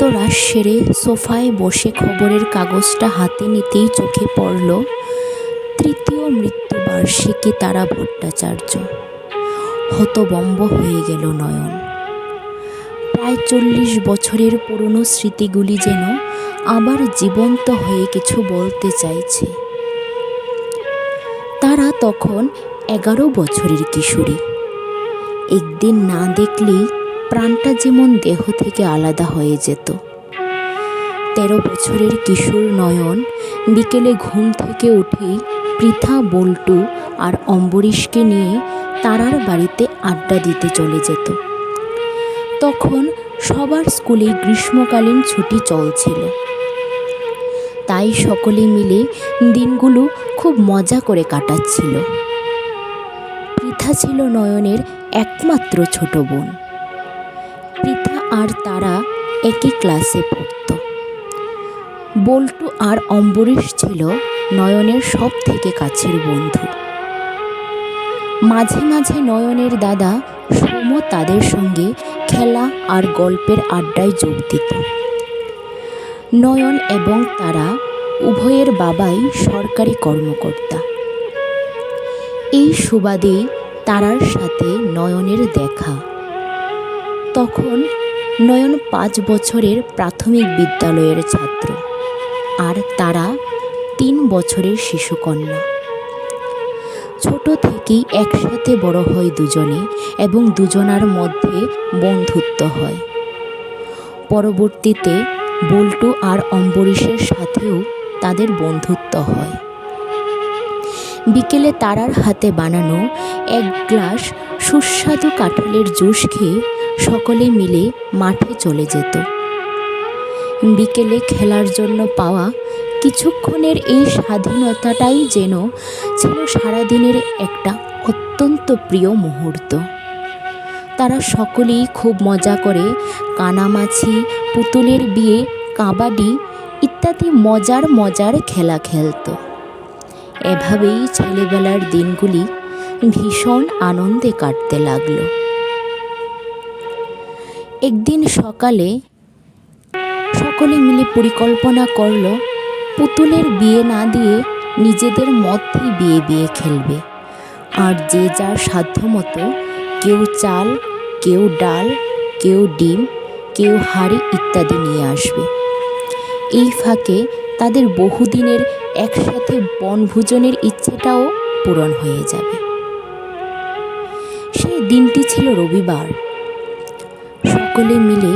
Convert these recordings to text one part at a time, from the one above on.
প্রাতরাশ সেরে সোফায় বসে খবরের কাগজটা হাতে নিতেই চোখে পড়ল তৃতীয় মৃত্যুবার্ষিকী তারা ভট্টাচার্য। হতবম্ব হয়ে গেল নয়ন। প্রায় 40 বছরের পুরনো স্মৃতিগুলি যেন আবার জীবন্ত হয়ে কিছু বলতে চাইছে। তারা তখন 11 বছরের কিশোরী। একদিন না দেখলেই প্রাণটা যেমন দেহ থেকে আলাদা হয়ে যেত। 13 বছরের কিশোর নয়ন বিকেলে ঘুম থেকে উঠেই পৃথা, বল্টু আর অম্বরীশকে নিয়ে তারার বাড়িতে আড্ডা দিতে চলে যেত। তখন সবার স্কুলে গ্রীষ্মকালীন ছুটি চলছিল, তাই সকলে মিলে দিনগুলো খুব মজা করে কাটাচ্ছিল। পৃথা ছিল নয়নের একমাত্র ছোট বোন। পৃথা আর তারা একই ক্লাসে পড়ত। বল্টু আর অম্বরীশ ছিল নয়নের সব থেকে কাছের বন্ধু। মাঝে মাঝে নয়নের দাদা সোম তাদের সঙ্গে খেলা আর গল্পের আড্ডায় যোগ দিত। নয়ন এবং তারা উভয়ের বাবাই সরকারি কর্মকর্তা। এই সুবাদেই তারার সাথে নয়নের দেখা। তখন নয়ন 5 বছরের প্রাথমিক বিদ্যালয়ের ছাত্র আর তারা 3 বছরের শিশুকন্যা। ছোট থেকেই একসাথে বড় হয় দুজনে এবং দুজনার মধ্যে বন্ধুত্ব হয়। পরবর্তীতে বল্টু আর অম্বরীশের সাথেও তাদের বন্ধুত্ব হয়। বিকেলে তারার হাতে বানানো 1 গ্লাস সুস্বাদু কাঁঠালের জুস খেয়ে সকলে মিলে মাঠে চলে যেত। বিকেলে খেলার জন্য পাওয়া কিছুক্ষণের এই স্বাধীনতাটাই যেন ছিল সারাদিনের একটা অত্যন্ত প্রিয় মুহূর্ত। তারা সকলেই খুব মজা করে কানামাছি, পুতুলের বিয়ে, কাবাডি ইত্যাদি মজার খেলা খেলত। এভাবেই ছেলেবেলার দিনগুলি ভীষণ আনন্দে কাটতে লাগলো। একদিন সকালে সকলে মিলে পরিকল্পনা করলো পুতুলের বিয়ে না দিয়ে নিজেদের মধ্যেই বিয়ে খেলবে, আর যে যার সাধ্যমতো কেউ চাল, কেউ ডাল, কেউ ডিম, কেউ হাঁড়ি ইত্যাদি নিয়ে আসবে। এই ফাঁকে তাদের বহুদিনের একসাথে বনভোজনের ইচ্ছেটাও পূরণ হয়ে যাবে। সেই দিনটি ছিল রবিবার। সকলে মিলে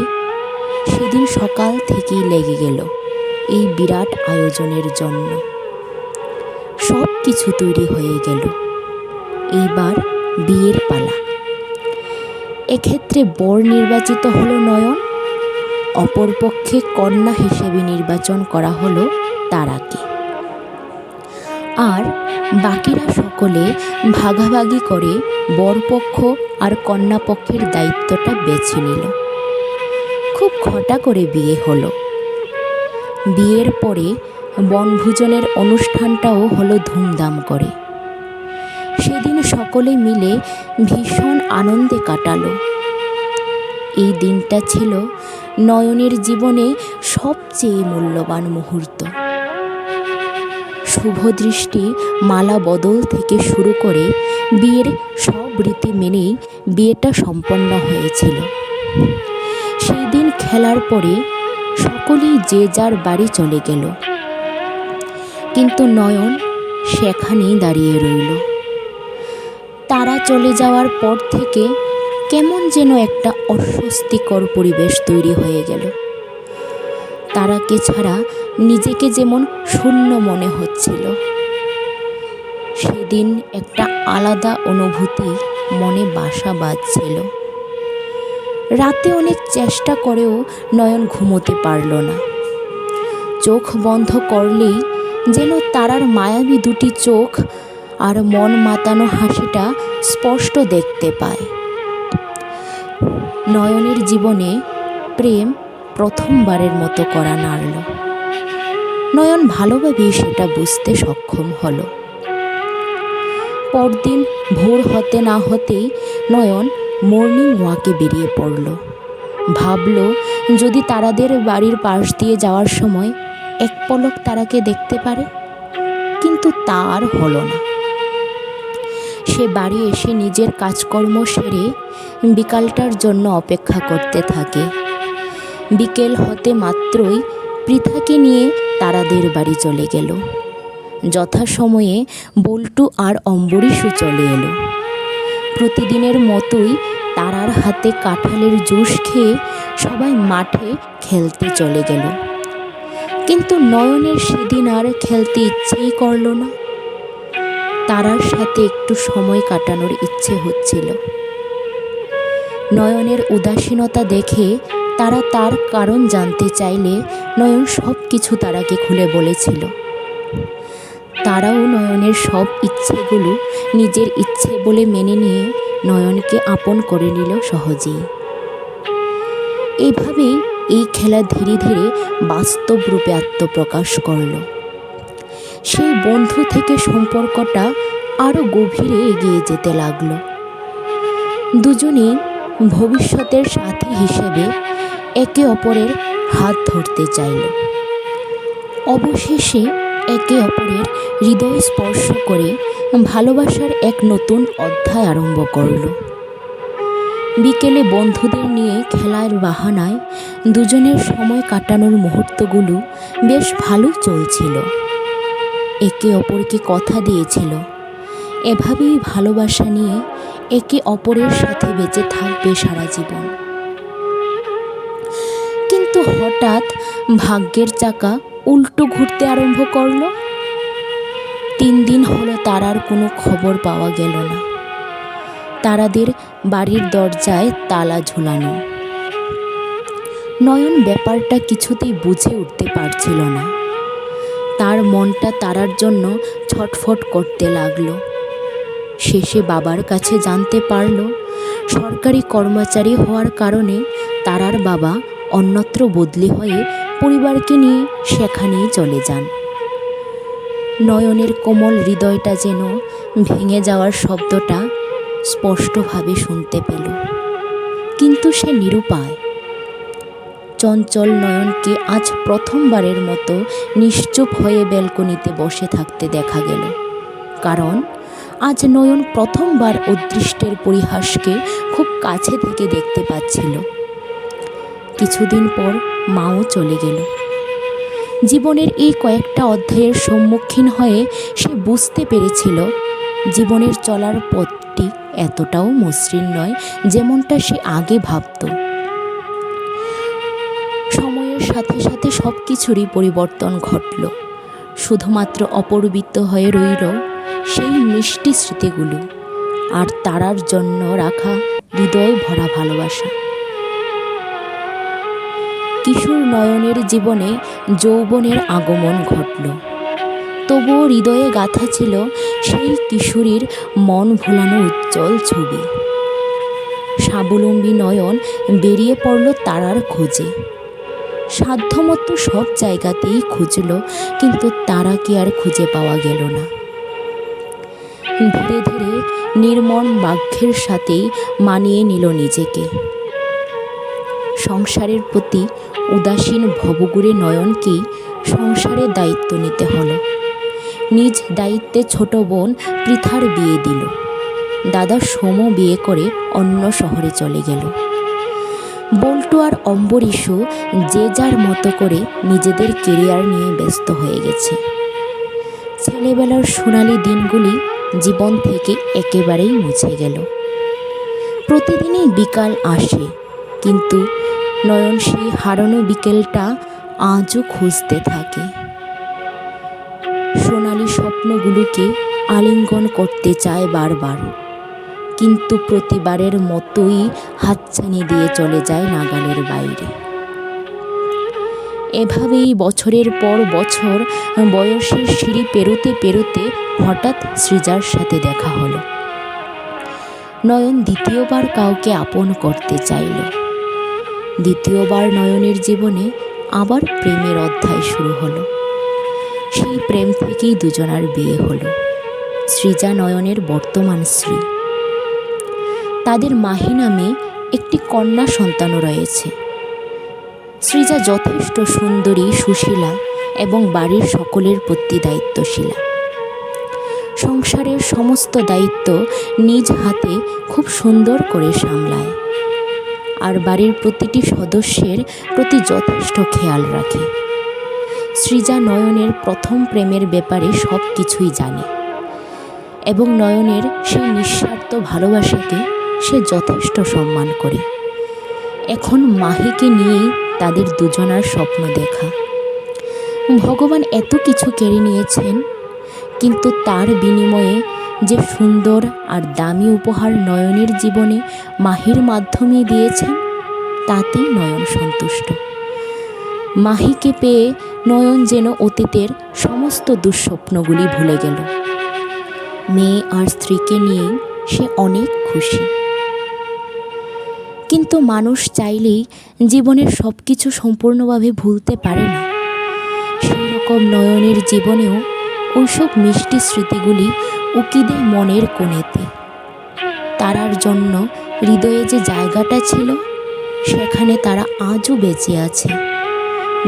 সেদিন সকাল থেকেই লেগে গেল এই বিরাট আয়োজনের জন্য। সব কিছু তৈরি হয়ে গেল। এইবার বিয়ের পালা। এক্ষেত্রে বর নির্বাচিত হলো নয়ন, অপরপক্ষে কন্যা হিসেবে নির্বাচন করা হলো তারাকে। আর বাকিরা সকলে ভাগাভাগি করে বরপক্ষ আর কন্যাপক্ষের দায়িত্বটা বেছে নিল। খুব ঘটা করে বিয়ে হলো। বিয়ের পরে বনভোজনের অনুষ্ঠানটাও হলো ধুমধাম করে। সেদিন সকলে মিলে ভীষণ আনন্দে কাটালো। এই দিনটা ছিল নয়নের জীবনে সবচেয়ে মূল্যবান মুহূর্ত। শুভদৃষ্টি, মালা বদল থেকে শুরু করে বিয়ের সব রীতি মেনেই বিয়েটা সম্পন্ন হয়েছিল। সেই দিন খেলার পরে সকলেই যে যার বাড়ি চলে গেল, কিন্তু নয়ন সেখানেই দাঁড়িয়ে রইল। তারা চলে যাওয়ার পর থেকে কেমন যেন একটা অস্বস্তিকর পরিবেশ তৈরি হয়ে গেল। তারাকে ছাড়া নিজেকে যেমন শূন্য মনে হচ্ছিল। সেদিন একটা আলাদা অনুভূতি মনে বাসা বাঁধছিল। রাতে অনেক চেষ্টা করেও নয়ন ঘুমোতে পারল না। চোখ বন্ধ করলেই যেন তারার মায়াবী দুটি চোখ আর মন মাতানো হাসিটা স্পষ্ট দেখতে পায়। নয়নের জীবনে প্রেম প্রথমবারের মতো কড়া নাড়ল। নয়ন ভালোভাবেই সেটা বুঝতে সক্ষম হলো। পরদিন ভোর হতে না হতেই নয়ন মর্নিং ওয়াকে বেরিয়ে পড়ল। ভাবল যদি তারাদের বাড়ির পাশ দিয়ে যাওয়ার সময় এক পলক তারাকে দেখতে পারে, কিন্তু তা আর হলো না। সে বাড়ি এসে নিজের কাজকর্ম সেরে বিকালটার জন্য অপেক্ষা করতে থাকে। বিকেল হতে মাত্রই পৃথাকে নিয়ে তারাদের বাড়ি চলে গেল। যথাসময়ে বল্টু আর অম্বরীশও চলে এলো। প্রতিদিনের মতোই তারার হাতে কাঁঠালের জুস খেয়ে সবাই মাঠে খেলতে চলে গেল। কিন্তু নয়নের সেদিন আর খেলতে ইচ্ছেই করল না। তারার সাথে একটু সময় কাটানোর ইচ্ছে হচ্ছিল। নয়নের উদাসীনতা দেখে তারা তার কারণ জানতে চাইলে নয়ন সব কিছু তারাকে খুলে বলেছিল। তারাও নয়নের সব ইচ্ছেগুলো নিজের ইচ্ছে বলে মেনে নিয়ে নয়নকে আপন করে নিল সহজেই। এইভাবেই এই খেলা ধীরে ধীরে বাস্তব রূপে আত্মপ্রকাশ করল। সেই বন্ধু থেকে সম্পর্কটা আরও গভীরে এগিয়ে যেতে লাগলো। দুজনেই ভবিষ্যতের সাথী হিসেবে একে অপরের হাত ধরতে চাইল। অবশেষে একে অপরের হৃদয় স্পর্শ করে ভালোবাসার এক নতুন অধ্যায় আরম্ভ করল। বিকেলে বন্ধুদের নিয়ে খেলার বাহানায় দুজনের সময় কাটানোর মুহূর্তগুলো বেশ ভালোই চলছিল। একে অপরকে কথা দিয়েছিল এভাবেই ভালোবাসা নিয়ে একে অপরের সাথে বেঁচে থাকবে সারা জীবন। কিন্তু হঠাৎ ভাগ্যের চাকা উল্টো ঘুরতে আরম্ভ করল। 3 দিন হলো তারার কোনো খবর পাওয়া গেল না। তারাদের বাড়ির দরজায় তালা ঝুলানো। নয়ন ব্যাপারটা কিছুতেই বুঝে উঠতে পারছিল না। তার মনটা তারার জন্য ছটফট করতে লাগলো। শেষে বাবার কাছে জানতে পারল সরকারি কর্মচারী হওয়ার কারণে তারার বাবা অন্যত্র বদলি হয়ে পরিবারকে নিয়ে সেখানেই চলে যান। নয়নের কোমল হৃদয়টা যেন ভেঙে যাওয়ার শব্দটা স্পষ্টভাবে শুনতে পেল, কিন্তু সে নিরুপায়। চঞ্চল নয়নকে আজ প্রথমবারের মতো নিশ্চুপ হয়ে ব্যালকনিতে বসে থাকতে দেখা গেল। কারণ আজ নয়ন প্রথমবার অদৃষ্টের পরিহাসকে খুব কাছে থেকে দেখতে পাচ্ছিল। কিছুদিন পর মাও চলে গেল। জীবনের এই কয়েকটা অধ্যায়ের সম্মুখীন হয়ে সে বুঝতে পেরেছিল জীবনের চলার পথটি এতটাও মসৃণ নয় যেমনটা সে আগে ভাবত। সময়ের সাথে সাথে সব কিছুরই পরিবর্তন ঘটল। শুধুমাত্র অপরিবৃত হয়ে রইল সেই মিষ্টি স্মৃতিগুলো আর তারার জন্য রাখা হৃদয় ভরা ভালোবাসা। কিশোর নয়নের জীবনে যৌবনের আগমন ঘটল। তবুও হৃদয়ে গাঁথা ছিল সেই কিশোরীর মন ভোলানো উজ্জ্বল ছবি। স্বাবলম্বী নয়ন বেরিয়ে পড়ল তারার খোঁজে। সাধ্যমতো সব জায়গাতেই খুঁজল, কিন্তু তারাকে আর খুঁজে পাওয়া গেল না। ধীরে ধীরে নির্মম ভাগ্যের সাথেই মানিয়ে নিল নিজেকে। সংসারের প্রতি উদাসীন ভবঘুরে নয়নকেই সংসারের দায়িত্ব নিতে হলো। নিজ দায়িত্বে ছোট বোন পৃথার বিয়ে দিল। দাদা সোমও বিয়ে করে অন্য শহরে চলে গেল। বল্টু আর অম্বরীশও যে যার মতো করে নিজেদের কেরিয়ার নিয়ে ব্যস্ত হয়ে গেছে। ছেলেবেলার সোনালি দিনগুলি জীবন থেকে একেবারেই মুছে গেল। প্রতিদিনই বিকাল আসে, কিন্তু নয়ন সেই হারানো বিকেলটা আজও খুঁজতে থাকে। সোনালি স্বপ্নগুলোকে আলিঙ্গন করতে চায় বারবার, কিন্তু প্রতিবারের মতোই হাতছানি দিয়ে চলে যায় নাগালের বাইরে। এভাবেই বছরের পর বছর বয়সের সিঁড়ি পেরোতে পেরোতে হঠাৎ সৃজার সাথে দেখা হলো। নয়ন দ্বিতীয়বার কাউকে আপন করতে চাইল। দ্বিতীয়বার নয়নের জীবনে আবার প্রেমের অধ্যায় শুরু হলো। সেই প্রেম থেকেই দুজনার বিয়ে হলো। সৃজা নয়নের বর্তমান স্ত্রী। তাদের মাহি নামে একটি কন্যা সন্তানও রয়েছে। সৃজা যথেষ্ট সুন্দরী, সুশীলা এবং বাড়ির সকলের প্রতি দায়িত্বশীলা। সংসারের সমস্ত দায়িত্ব নিজ হাতে খুব সুন্দর করে সামলায়, আর বাড়ির প্রতিটি সদস্যের প্রতি যথেষ্ট খেয়াল রাখে। সৃজা নয়নের প্রথম প্রেমের ব্যাপারে সব কিছুই জানে এবং নয়নের সেই নিঃস্বার্থ ভালোবাসাকে সে যথেষ্ট সম্মান করে। এখন মাহিকে নিয়েই তাদের দুজনার স্বপ্ন দেখা। ভগবান এত কিছু কেড়ে নিয়েছেন, কিন্তু তার বিনিময়ে যে সুন্দর আর দামি উপহার নয়নের জীবনে মাহির মাধ্যমে দিয়েছেন, তাতেই নয়ন সন্তুষ্ট। মাহিকে পেয়ে নয়ন যেন অতীতের সমস্ত দুঃস্বপ্নগুলি ভুলে গেল। মেয়ে আর স্ত্রীকে নিয়েই সে অনেক খুশি। কিন্তু মানুষ চাইলেই জীবনের সব কিছু সম্পূর্ণভাবে ভুলতে পারে না। সেই রকম নয়নের জীবনেও ওইসব মিষ্টি স্মৃতিগুলি উকি দেয় মনের কোণেতে। তারার জন্য হৃদয়ে যে জায়গাটা ছিল, সেখানে তারা আজও বেঁচে আছে।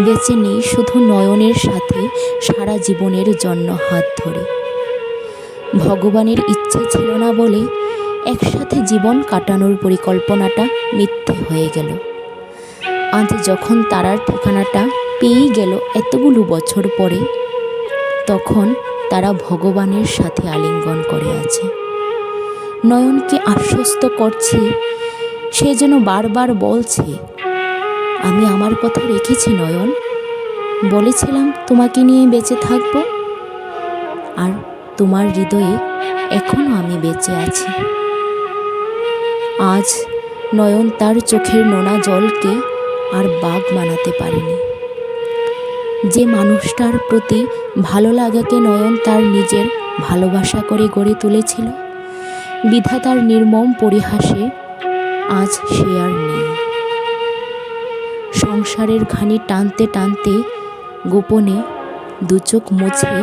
বেঁচে নেই শুধু নয়নের সাথে সারা জীবনের জন্য হাত ধরে। ভগবানের ইচ্ছে ছিল না বলে একসাথে জীবন কাটানোর পরিকল্পনাটা মিথ্যে হয়ে গেল। আজ যখন তারার ঠিকানাটা পেয়েই গেল এতগুলো বছর পরে, তখন তারা ভগবানের সাথে আলিঙ্গন করে আছে। নয়নকে আশ্বস্ত করছে, সে যেন বারবার বলছে, আমি আমার কথা রেখেছি নয়ন, বলেছিলাম তোমাকে নিয়ে বেঁচে থাকব, আর তোমার হৃদয়ে এখনো আমি বেঁচে আছি। আজ নয়ন তার চোখের নোনা জলকে আর বাগ মানাতে পারেনি। যে মানুষটার প্রতি ভালো লাগাকে নয়ন তার নিজের ভালোবাসা করে গড়ে তুলেছিল, বিধাতার নির্মম পরিহাসে আজ সে আর নেই। সংসারের ঘানি টানতে টানতে গোপনে দুচোখ মুছে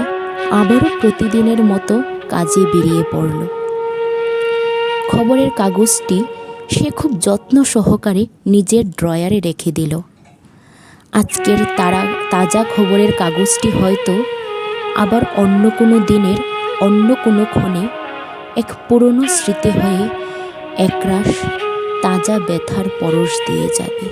আবারও প্রতিদিনের মতো কাজে বেরিয়ে পড়ল। খবরের কাগজটি সে খুব যত্ন সহকারে নিজের ড্রয়ারে রেখে দিল। আজকের তাজা খবরের কাগজটি হয়তো আবার অন্য কোনো দিনের অন্য কোনো ক্ষণে এক পুরনো স্মৃতি হয়ে একরাশ তাজা ব্যথার পরশ দিয়ে যাবে।